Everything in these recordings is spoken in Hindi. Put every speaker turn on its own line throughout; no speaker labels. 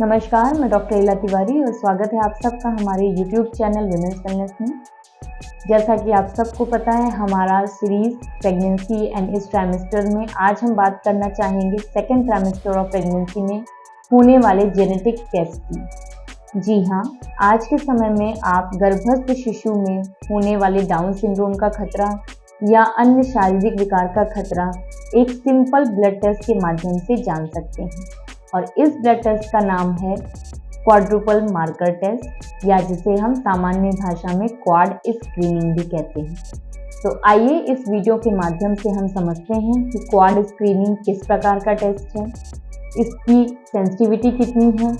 नमस्कार, मैं डॉक्टर इला तिवारी और स्वागत है आप सबका हमारे यूट्यूब चैनल विमेंस वेलनेस में। जैसा कि आप सबको पता है, हमारा सीरीज प्रेगनेंसी एंड इस ट्राइमेस्टर में आज हम बात करना चाहेंगे सेकेंड ट्राइमेस्टर ऑफ प्रेगनेंसी में होने वाले जेनेटिक टेस्ट की। जी हाँ, आज के समय में आप गर्भस्थ शिशु में होने वाले डाउन सिंड्रोम का खतरा या अन्य शारीरिक विकार का खतरा एक सिंपल ब्लड टेस्ट के माध्यम से जान सकते हैं और इस ब्लड टेस्ट का नाम है क्वाड्रुपल मार्कर टेस्ट या जिसे हम सामान्य भाषा में क्वाड स्क्रीनिंग भी कहते हैं। तो आइए इस वीडियो के माध्यम से हम समझते हैं कि क्वाड स्क्रीनिंग किस प्रकार का टेस्ट है, इसकी सेंसिटिविटी कितनी है,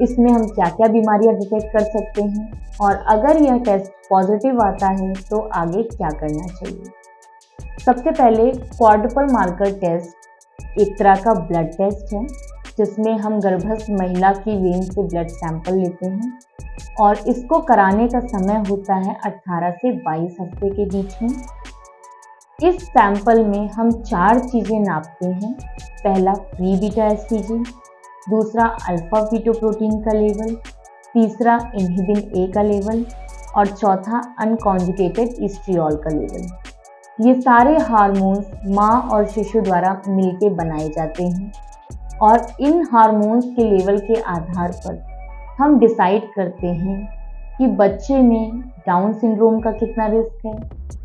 इसमें हम क्या क्या बीमारियां डिटेक्ट कर सकते हैं और अगर यह टेस्ट पॉजिटिव आता है तो आगे क्या करना चाहिए। सबसे पहले क्वाड्रुपल मार्कर टेस्ट एक तरह का ब्लड टेस्ट है जिसमें हम गर्भस्थ महिला की वेन से ब्लड सैंपल लेते हैं और इसको कराने का समय होता है 18 से 22 हफ्ते के बीच में। इस सैंपल में हम 4 चीज़ें नापते हैं। पहला फ्री बीटा एसटीजी, दूसरा अल्फा फीटोप्रोटीन का लेवल, तीसरा इनहिबिन ए का लेवल और चौथा अनकॉन्जुगेटेड ईस्ट्रियोल का लेवल। ये सारे हार्मोन्स माँ और शिशु द्वारा मिलकर बनाए जाते हैं और इन हार्मोन्स के लेवल के आधार पर हम डिसाइड करते हैं कि बच्चे में डाउन सिंड्रोम का कितना रिस्क है,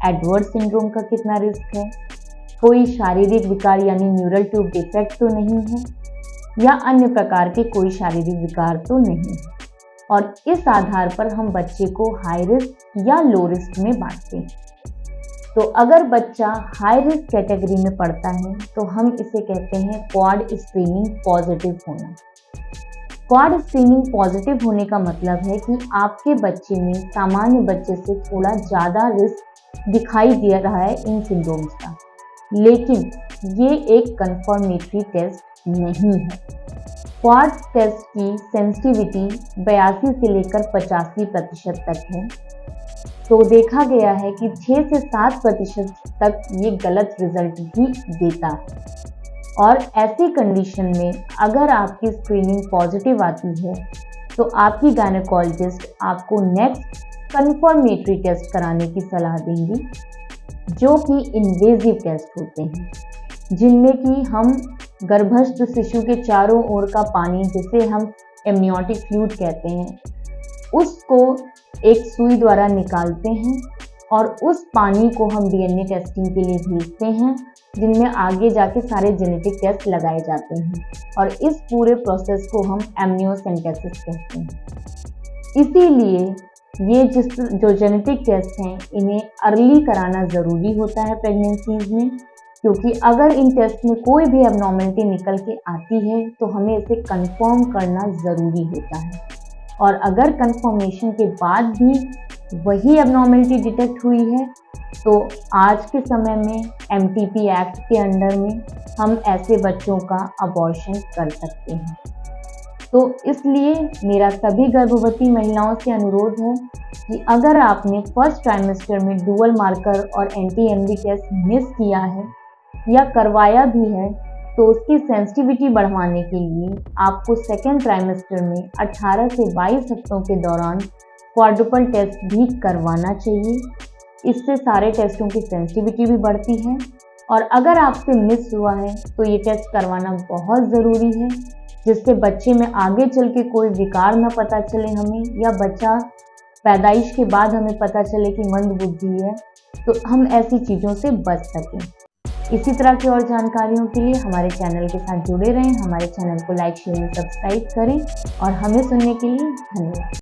एडवर्ड सिंड्रोम का कितना रिस्क है, कोई शारीरिक विकार यानी न्यूरल ट्यूब डिफेक्ट तो नहीं है या अन्य प्रकार के कोई शारीरिक विकार तो नहीं है। और इस आधार पर हम बच्चे को हाई रिस्क या लो रिस्क में बांटते हैं। तो अगर बच्चा हाई रिस्क कैटेगरी में पड़ता है तो हम इसे कहते हैं क्वाड स्क्रीनिंग पॉजिटिव होना। क्वाड स्क्रीनिंग पॉजिटिव होने का मतलब है कि आपके बच्चे में सामान्य बच्चे से थोड़ा ज़्यादा रिस्क दिखाई दे रहा है इन सिंड्रोम्स का, लेकिन ये एक कंफर्मेटरी टेस्ट नहीं है। क्वाड टेस्ट की सेंसिटिविटी 82 से लेकर 85% तक है। तो देखा गया है कि 6 से 7% तक ये गलत रिजल्ट भी देता है और ऐसी कंडीशन में अगर आपकी स्क्रीनिंग पॉजिटिव आती है तो आपकी गायनेकोलॉजिस्ट आपको नेक्स्ट कंफर्मेटरी टेस्ट कराने की सलाह देंगी, जो कि इन्वेजिव टेस्ट होते हैं, जिनमें कि हम गर्भस्थ शिशु के चारों ओर का पानी, जिसे हम एमनियोटिक फ्लूइड कहते हैं, उसको एक सुई द्वारा निकालते हैं और उस पानी को हम डीएनए टेस्टिंग के लिए भेजते हैं, जिनमें आगे जाके सारे जेनेटिक टेस्ट लगाए जाते हैं और इस पूरे प्रोसेस को हम एमनियोसेंटेसिस कहते हैं। इसीलिए ये जो जेनेटिक टेस्ट हैं इन्हें अर्ली कराना ज़रूरी होता है प्रेगनेंसीज में, क्योंकि अगर इन टेस्ट में कोई भी एबनॉर्मलिटी निकल के आती है तो हमें इसे कंफर्म करना ज़रूरी होता है और अगर कंफर्मेशन के बाद भी वही एबनॉर्मलिटी डिटेक्ट हुई है तो आज के समय में एमटीपी एक्ट के अंडर में हम ऐसे बच्चों का अबॉर्शन कर सकते हैं। तो इसलिए मेरा सभी गर्भवती महिलाओं से अनुरोध है कि अगर आपने फर्स्ट ट्राइमेस्टर में डुअल मार्कर और एंटी-एमडी टेस्ट मिस किया है या करवाया भी है तो उसकी सेंसिटिविटी बढ़ाने के लिए आपको सेकेंड ट्राइमेस्टर में 18 से 22 हफ्तों के दौरान क्वाड्रुपल टेस्ट भी करवाना चाहिए। इससे सारे टेस्टों की सेंसिटिविटी भी बढ़ती है और अगर आपसे मिस हुआ है तो ये टेस्ट करवाना बहुत ज़रूरी है, जिससे बच्चे में आगे चल के कोई विकार न पता चले हमें, या बच्चा पैदाइश के बाद हमें पता चले कि मंद बुद्धि है, तो हम ऐसी चीज़ों से बच सकें। इसी तरह की और जानकारियों के लिए हमारे चैनल के साथ जुड़े रहें। हमारे चैनल को लाइक, शेयर, सब्सक्राइब करें और हमें सुनने के लिए धन्यवाद।